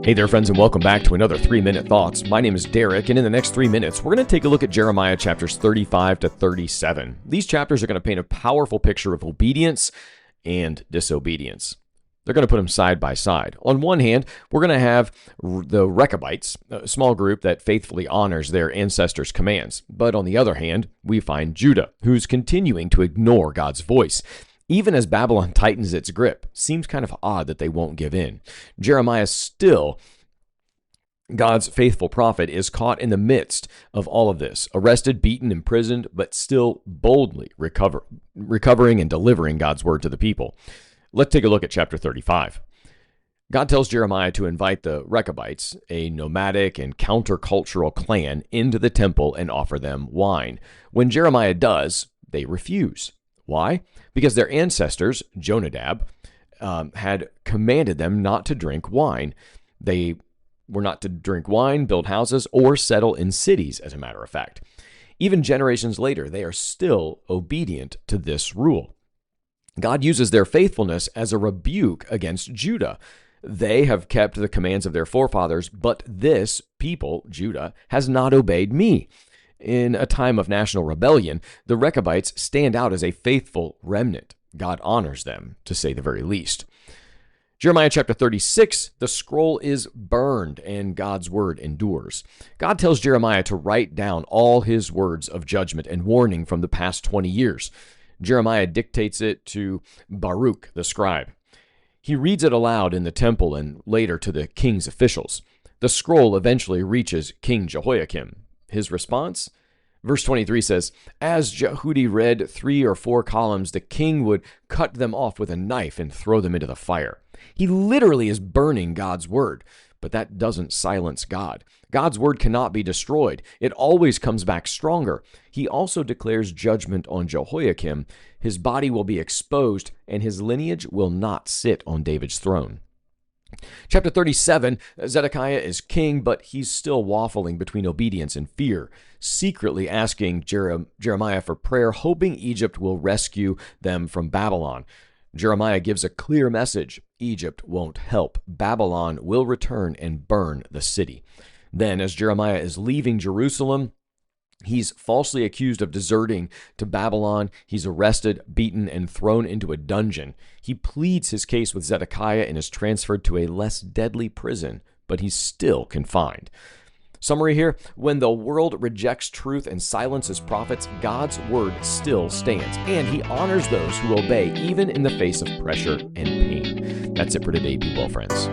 Hey there, friends, and welcome back to another 3-Minute Thoughts. My name is Derek, and in the next 3 minutes, we're going to take a look at Jeremiah chapters 35 to 37. These chapters are going to paint a powerful picture of obedience and disobedience. They're going to put them side by side. On one hand, we're going to have the Rechabites, a small group that faithfully honors their ancestors' commands. But on the other hand, we find Judah, who's continuing to ignore God's voice. Even as Babylon tightens its grip, seems kind of odd that they won't give in. Jeremiah still, God's faithful prophet, is caught in the midst of all of this, arrested, beaten, imprisoned, but still boldly recovering and delivering God's word to the people. Let's take a look at chapter 35. God tells Jeremiah to invite the Rechabites, a nomadic and countercultural clan, into the temple and offer them wine. When Jeremiah does, they refuse. Why? Because their ancestors, Jonadab, had commanded them not to drink wine. They were not to drink wine, build houses, or settle in cities, as a matter of fact. Even generations later, they are still obedient to this rule. God uses their faithfulness as a rebuke against Judah. They have kept the commands of their forefathers, but this people, Judah, has not obeyed me. In a time of national rebellion, the Rechabites stand out as a faithful remnant. God honors them, to say the very least. Jeremiah chapter 36, the scroll is burned and God's word endures. God tells Jeremiah to write down all his words of judgment and warning from the past 20 years. Jeremiah dictates it to Baruch, the scribe. He reads it aloud in the temple and later to the king's officials. The scroll eventually reaches King Jehoiakim. His response? Verse 23 says, as Jehudi read 3 or 4 columns, the king would cut them off with a knife and throw them into the fire. He literally is burning God's word, but that doesn't silence God. God's word cannot be destroyed. It always comes back stronger. He also declares judgment on Jehoiakim. His body will be exposed, and his lineage will not sit on David's throne. Chapter 37, Zedekiah is king, but he's still waffling between obedience and fear, secretly asking Jeremiah for prayer, hoping Egypt will rescue them from Babylon. Jeremiah gives a clear message. Egypt won't help. Babylon will return and burn the city. Then, as Jeremiah is leaving Jerusalem, he's falsely accused of deserting to Babylon. He's arrested, beaten, and thrown into a dungeon. He pleads his case with Zedekiah and is transferred to a less deadly prison, but he's still confined. Summary here: when the world rejects truth and silences prophets, God's word still stands, and he honors those who obey even in the face of pressure and pain. That's it for today. Be well, friends.